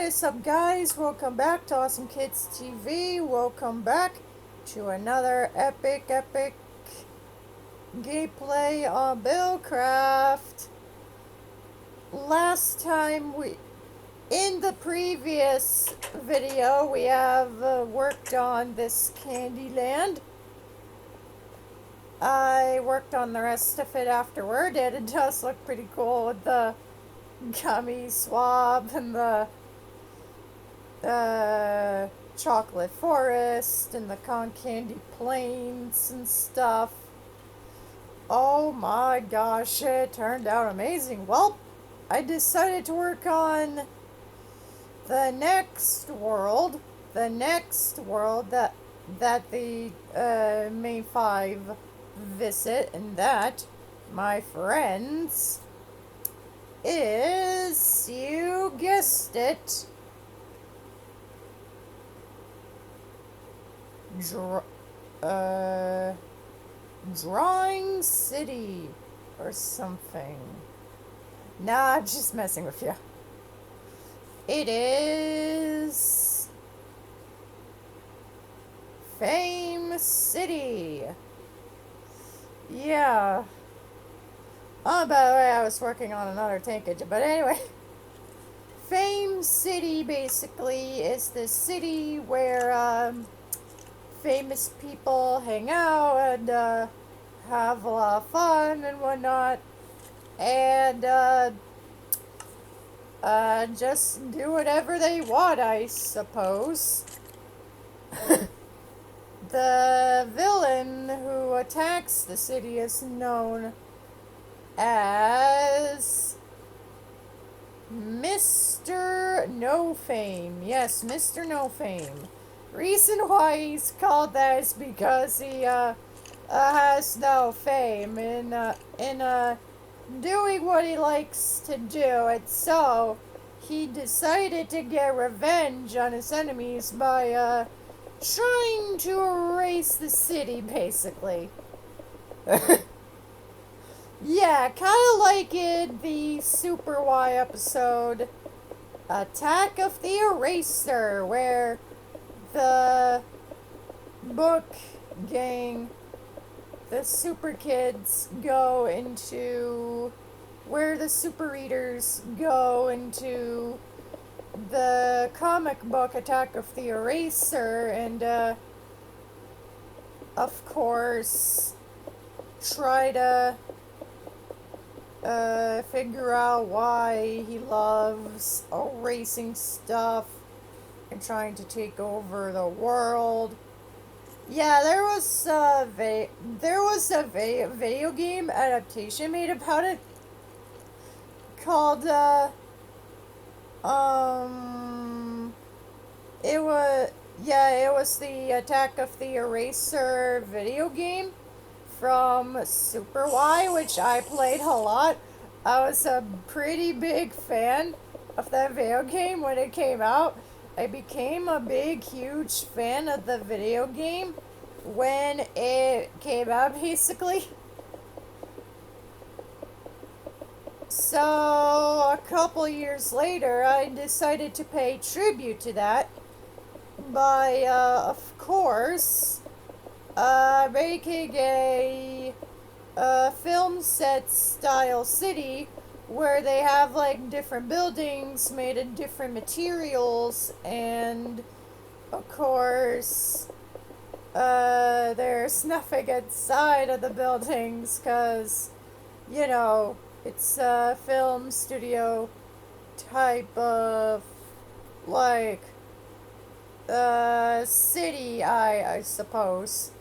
is up, guys? Welcome back to Awesome Kids TV. Welcome back to another epic gameplay on buildcraft. Last time in the previous video, we have worked on this Candyland. I worked on the rest of it afterward, and it does look pretty cool with the gummy swab and the chocolate forest and the cotton candy plains and stuff. Oh my gosh, it turned out amazing. Well, I decided to work on the next world that the main five visit, and that, my friends, is, you guessed it, Drawing City or something. Nah, I'm just messing with you. It is Fame City. Yeah. Oh, by the way, I was working on another tankage, but anyway. Fame City, basically, is the city where, famous people hang out and, have a lot of fun and whatnot. And, just do whatever they want, I suppose. The villain who attacks the city is known as Mr. No Fame. Yes, Mr. No Fame. Reason why he's called that is because he has no fame in doing what he likes to do, and so he decided to get revenge on his enemies by trying to erase the city, basically. Yeah, kind of like in the Super Y episode, Attack of the Eraser, where the book gang, the super kids, go into, where the super readers go into the comic book Attack of the Eraser, and, of course, try to figure out why he loves erasing stuff and trying to take over the world. Yeah, there was a video game adaptation made about it called it was the Attack of the Eraser video game from Super Y, which I played a lot. I was a pretty big fan of that video game when it came out. I became a huge fan of the video game when it came out, basically. So, a couple years later, I decided to pay tribute to that by, of course, making a film set style city where they have like different buildings made of different materials, and of course there's nothing inside of the buildings because, you know, it's a film studio type of like city, I suppose.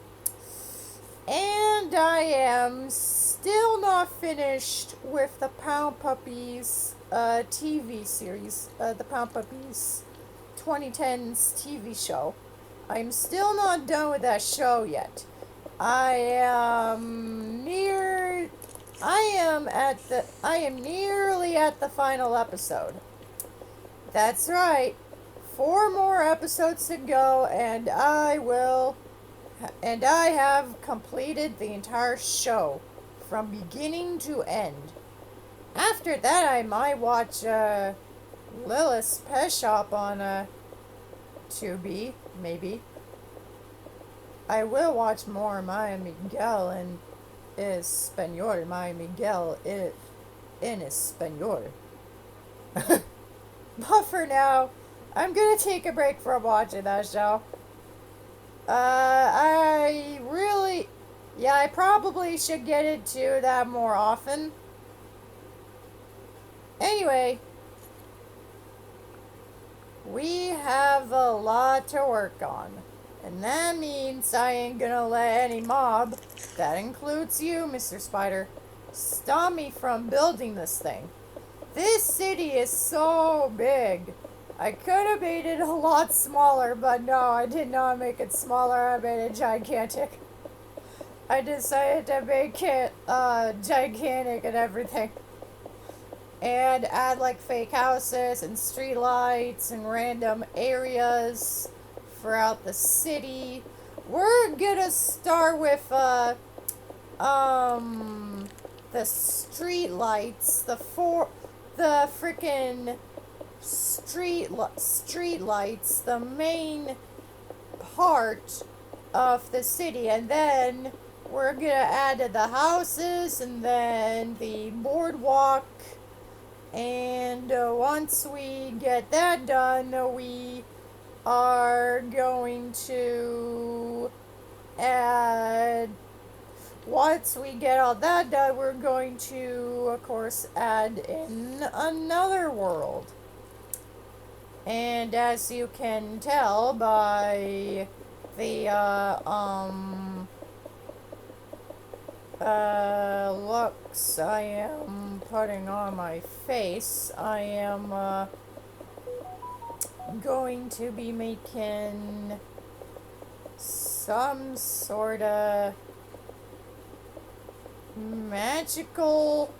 And I am still not finished with the Pound Puppies TV series, the Pound Puppies 2010s TV show. I'm still not done with that show yet. I am nearly at the final episode. That's right. 4 more episodes to go, and I have completed the entire show from beginning to end. After that, I might watch Lilith's Pet Shop on 2B, maybe. I will watch more Maya Miguel in Espanol. Maya Miguel in Espanol. But for now, I'm gonna take a break from watching that show. I really, yeah, I probably should get into that more often. Anyway, we have a lot to work on. And that means I ain't gonna let any mob, that includes you, Mr. Spider, stop me from building this thing. This city is so big. I could have made it a lot smaller, but no, I did not make it smaller. I made it gigantic. I decided to make it gigantic and everything. And add like fake houses and street lights and random areas throughout the city. We're gonna start with the street lights, the freaking street lights, the main part of the city, and then we're gonna add the houses and then the boardwalk. And once we get that done, we are going to add, once we get all that done, we're going to, of course, add in another world. And as you can tell by the, looks I am putting on my face, I am, going to be making some sort of magical,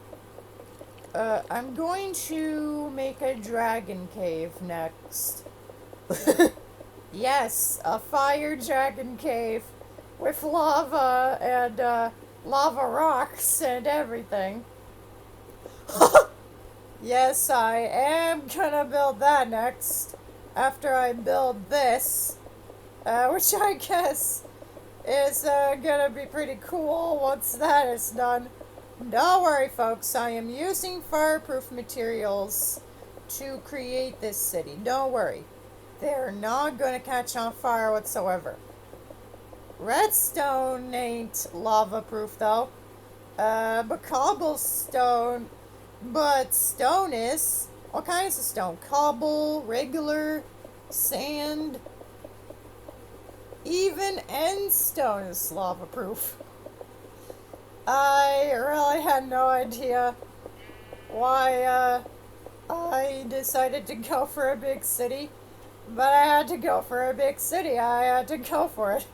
I'm going to make a dragon cave next. Yes, a fire dragon cave with lava and, lava rocks and everything. Yes, I am gonna build that next. After I build this. Which I guess is gonna be pretty cool once that is done. Don't worry, folks. I am using fireproof materials to create this city. Don't worry. They're not gonna catch on fire whatsoever. Redstone ain't lava proof though. But cobblestone, but stone is. All kinds of stone. Cobble, regular, sand, even end stone is lava proof. I really had no idea why, I decided to go for a big city. But I had to go for a big city. I had to go for it.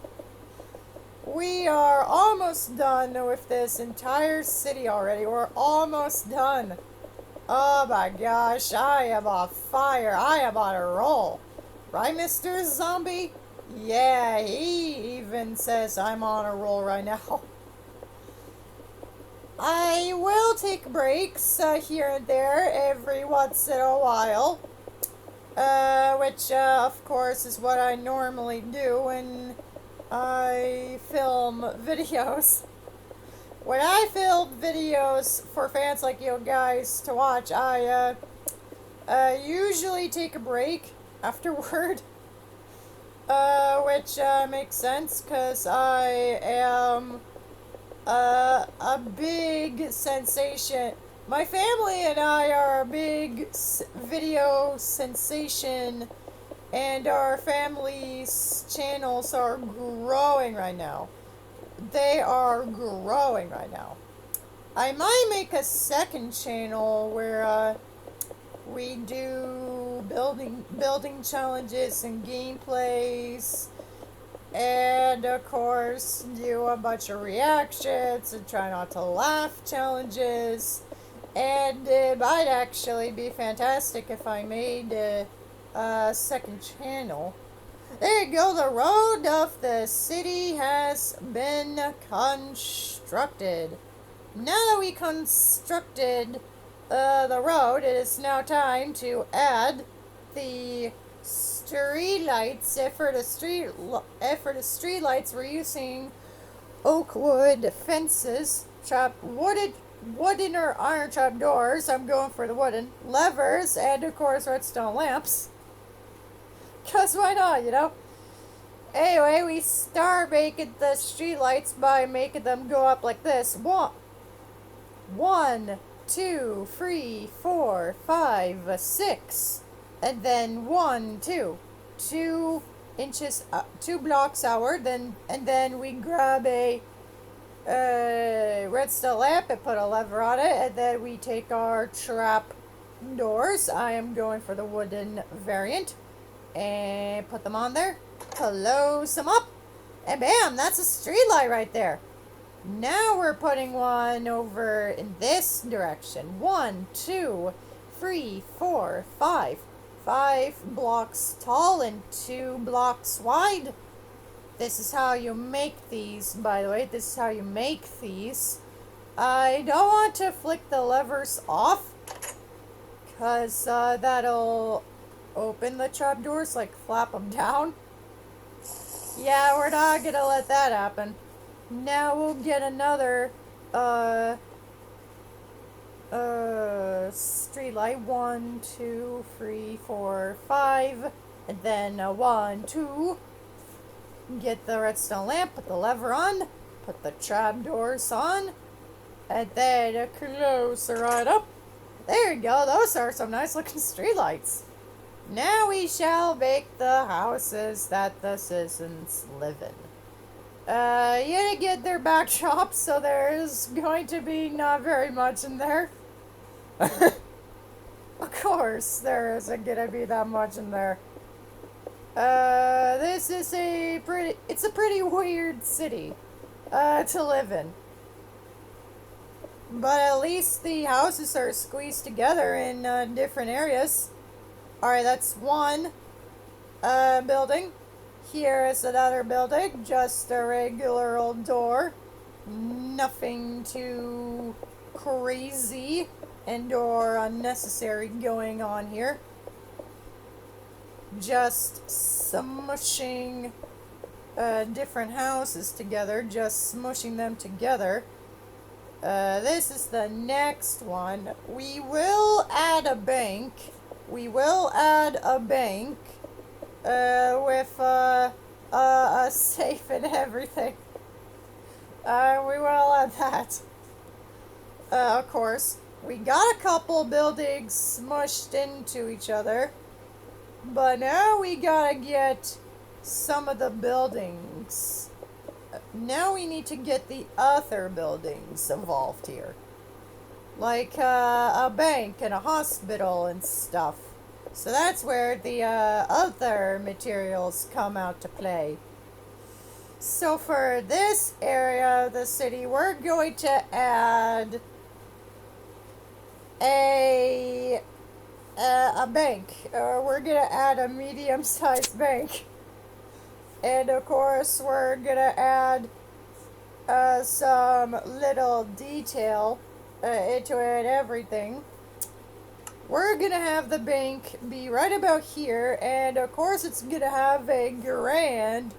We are almost done with this entire city already. We're almost done. Oh my gosh, I am on fire. I am on a roll. Right, Mr. Zombie? Yeah, he even says I'm on a roll right now. I will take breaks here and there every once in a while. Which, of course, is what I normally do when I film videos. When I film videos for fans like you guys to watch, I usually take a break afterward. Which makes sense because I am a big sensation. My family and I are a big video sensation, and our family's channels are growing right now. They are growing right now. I might make a second channel where we do building challenges and gameplays, and of course do a bunch of reactions and try not to laugh challenges. And it might actually be fantastic if I made a second channel. There you go, the road of the city has been constructed. Now that we constructed the road, it is now time to add the street lights. For the street lights, we're using oak wood fences, wooden or iron trap doors. I'm going for the wooden levers, and of course redstone lamps. Cause why not, you know? Anyway, we start making the street lights by making them go up like this. One, two, three, 4, 5, 6, and then 1, 2, 2 inches, 2 blocks outward. And then we grab a redstone lamp and put a lever on it, and then we take our trap doors. I am going for the wooden variant, and put them on there, close them up, and bam, that's a street light right there. Now we're putting one over in this direction. 1, 2, 3, 4, 5. 5 blocks tall and 2 blocks wide. This is how you make these, by the way. This is how you make these. I don't want to flick the levers off, because that'll open the trapdoors, like flap them down. Yeah, we're not gonna let that happen. Now we'll get another street light. 1, 2, 3, 4, 5, and then 1, 2. Get the redstone lamp, put the lever on, put the trapdoors on, and then close it right up. There you go. Those are some nice looking street lights. Now we shall make the houses that the citizens live in. You get their backdrop, so there's going to be not very much in there. Of course, there isn't gonna be that much in there. This is it's a pretty weird city, to live in. But at least the houses are squeezed together in, different areas. Alright, that's one, building. Here is another building, just a regular old door. Nothing too crazy and or unnecessary going on here. Just smushing different houses together, just smushing them together. This is the next one. We will add a bank. With a safe and everything. We will add that. Of course, we got a couple buildings smushed into each other, but now we gotta get some of the buildings. Now we need to get the other buildings involved here, like a bank and a hospital and stuff. So that's where the other materials come out to play. So for this area of the city, we're going to add a bank. We're going to add a medium-sized bank. And of course, we're going to add some little detail into it and everything. We're going to have the bank be right about here, and of course it's going to have a grand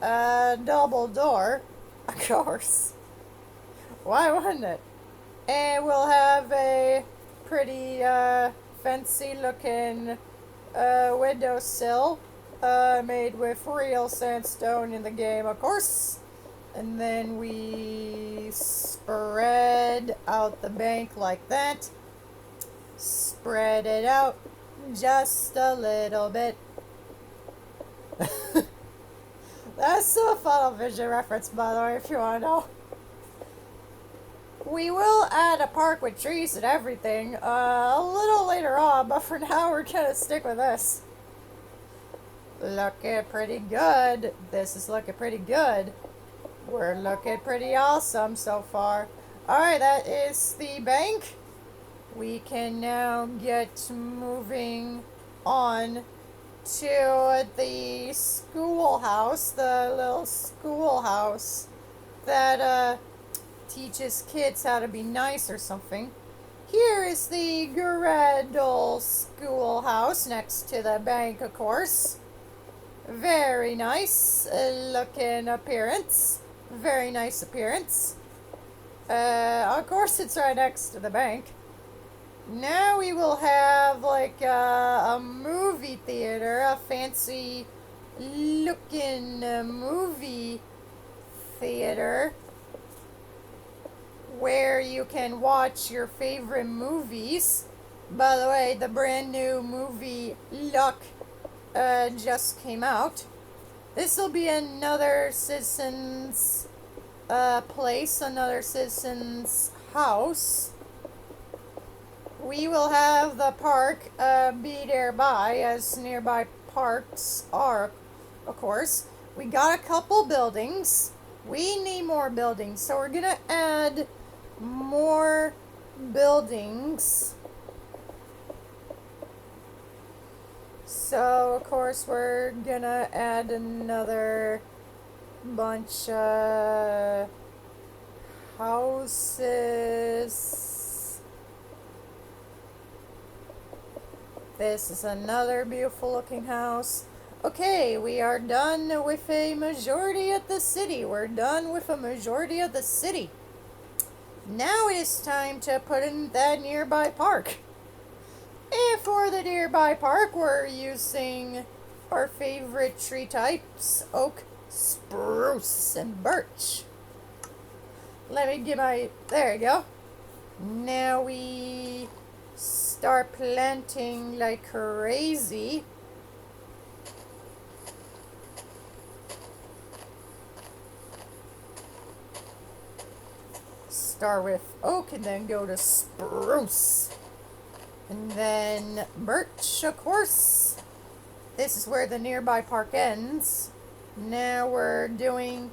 double door, of course. Why wouldn't it? And we'll have a pretty fancy looking windowsill made with real sandstone in the game, of course. And then we spread out the bank like that. Spread it out just a little bit. That's a Funnel Vision reference, by the way, if you want to know. We will add a park with trees and everything a little later on, but for now we're gonna stick with this. Looking pretty good. This is looking pretty good. We're looking pretty awesome so far. Alright, that is the bank. We can now get moving on to the schoolhouse, the little schoolhouse that teaches kids how to be nice or something. Here is the Gretel schoolhouse next to the bank, of course. Very nice looking appearance. Very nice appearance. Of course, it's right next to the bank. Now we will have like a movie theater, a fancy looking movie theater where you can watch your favorite movies. By the way, the brand new movie Luck just came out. This will be another citizen's place, another citizen's house. We will have the park be nearby, as nearby parks are, of course. We got a couple buildings. We need more buildings, so we're gonna add more buildings. So, of course, we're gonna add another bunch of houses. This is another beautiful looking house. Okay, we are done with a majority of the city. We're done with a majority of the city. Now it is time to put in that nearby park. And for the nearby park, we're using our favorite tree types, oak, spruce, and birch. Let me get my, there you go. Now we start planting like crazy. Start with oak and then go to spruce. And then birch, of course. This is where the nearby park ends. Now we're doing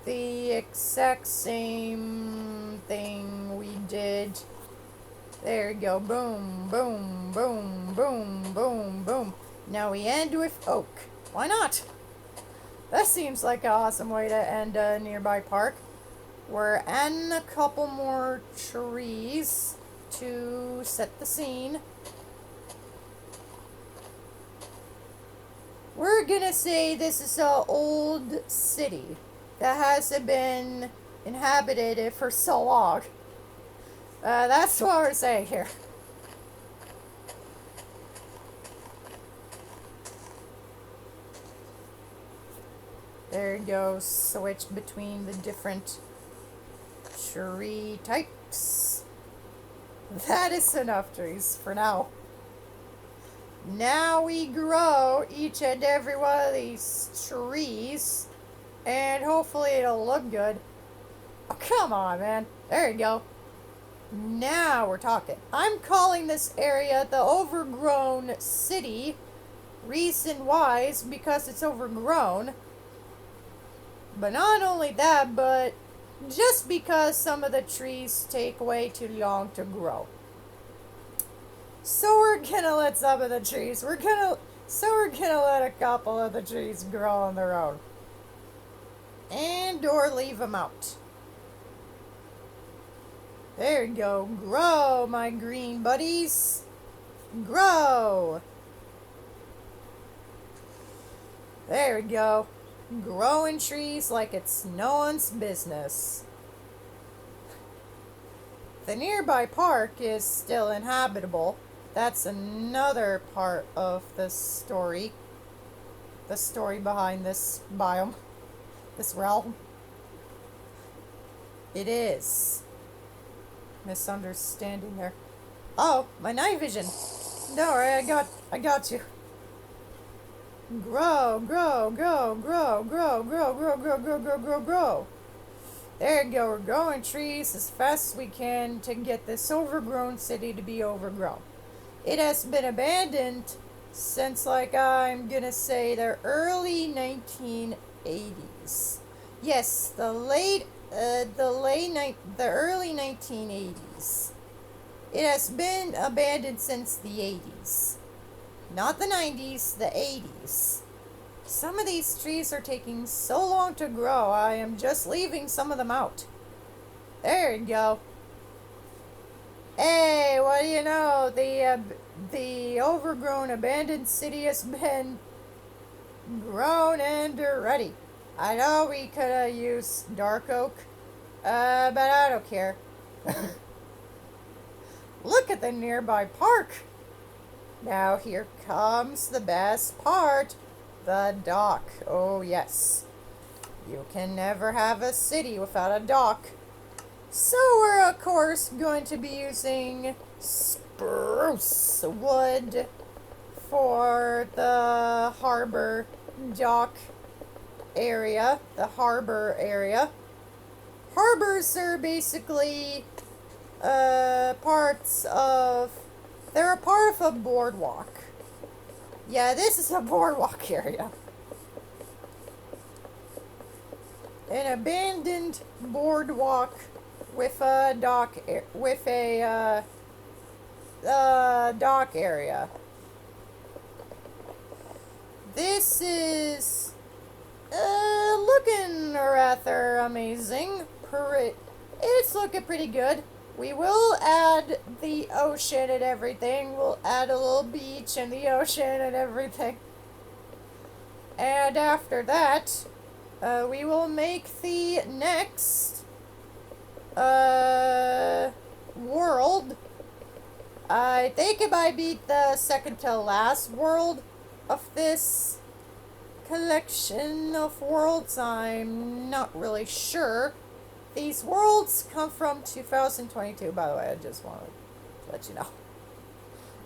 the exact same thing we did. There you go. Boom, boom, boom, boom, boom, boom. Now we end with oak. Why not? That seems like an awesome way to end a nearby park. We're adding a couple more trees to set the scene. We're gonna say this is an old city that hasn't been inhabited for so long. That's what we're saying here. There you go. Switch between the different tree types. That is enough trees for now. Now we grow each and every one of these trees, and hopefully it'll look good. Oh, come on, man. There you go. Now we're talking. I'm calling this area the overgrown city. Reason why is because it's overgrown. But not only that, but just because some of the trees take way too long to grow. So we're gonna let some of the trees, we're gonna let a couple of the trees grow on their own. And or leave them out. There you go. Grow, my green buddies. Grow. There we go. Growing trees like it's no one's business. The nearby park is still inhabitable. That's another part of the story. The story behind this biome. This realm. It is. Misunderstanding there. Oh, my night vision. Don't worry, I got you. Grow, grow, grow, grow, grow, grow, grow, grow, grow, grow, grow, grow. There you go. We're growing trees as fast as we can to get this overgrown city to be overgrown. It has been abandoned since, like, I'm gonna say the early 1980s. Yes, the early 1980s. It has been abandoned since the 80s. Not the 90s, the 80s. Some of these trees are taking so long to grow, I am just leaving some of them out. There you go. Hey, what do you know? The overgrown abandoned city has been grown and ready. I know we could have used dark oak, but I don't care. Look at the nearby park. Now here comes the best part, the dock. Oh yes, you can never have a city without a dock. So we're of course going to be using spruce wood for the harbor dock area, the harbor area. Harbors are basically parts of, they're a part of a boardwalk. Yeah, this is a boardwalk area. An abandoned boardwalk with a dock, with a dock area. This is looking rather amazing. It's looking pretty good. We will add the ocean and everything. We'll add a little beach and the ocean and everything. And after that, we will make the next world. I think it might be the second to last world of this collection of worlds. I'm not really sure. These worlds come from 2022, by the way. I just want to let you know.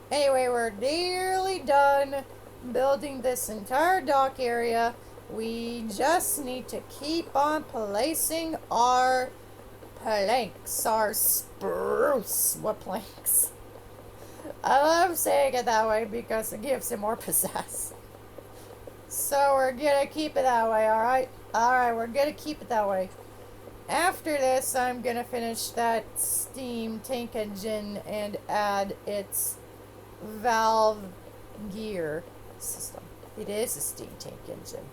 Anyway, we're nearly done building this entire dock area. We just need to keep on placing our planks, our spruce. What planks? I love saying it that way because it gives it more pizzazz. So we're gonna keep it that way, alright? Alright, we're gonna keep it that way. After this, I'm gonna finish that steam tank engine and add its valve gear system. It is a steam tank engine.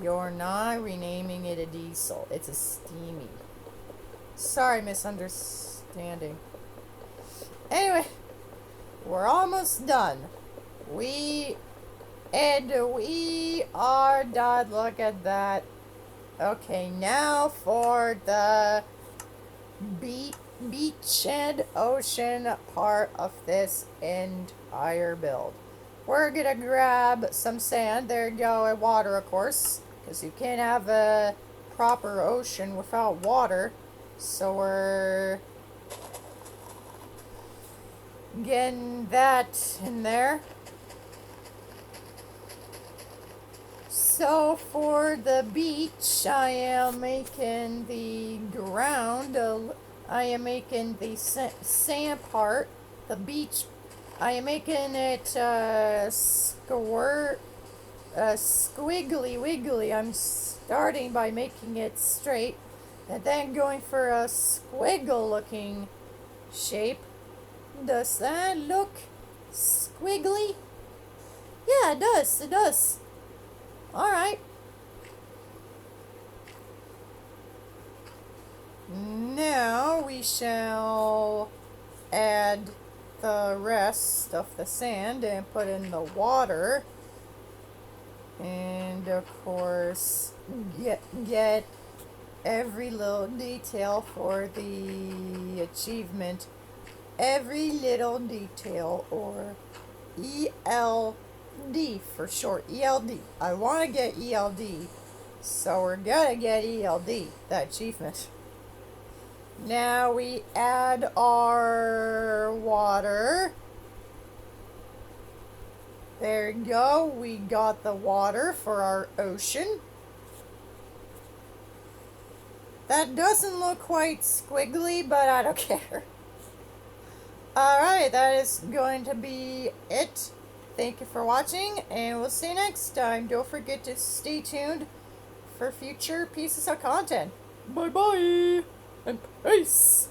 You're not renaming it a diesel. It's a steamy. Sorry, misunderstanding. Anyway, we're almost done. We are done. Look at that. Okay, now for the beach and ocean part of this entire build. We're gonna grab some sand. There you go, and water, of course, because you can't have a proper ocean without water. So we're getting that in there. So for the beach, I am making the ground, I am making the sand part, the beach, I am making it squiggly wiggly. I'm starting by making it straight and then going for a squiggle looking shape. Does that look squiggly? Yeah, it does, it does. Alright. Now we shall add the rest of the sand and put in the water. And of course, get every little detail for the achievement. Every little detail, or ELD for short. ELD. I want to get ELD, so we're gonna get ELD, that achievement. Now we add our water. There you go. We got the water for our ocean. That doesn't look quite squiggly, but I don't care. Alright, that is going to be it. Thank you for watching, and we'll see you next time. Don't forget to stay tuned for future pieces of content. Bye-bye, and peace!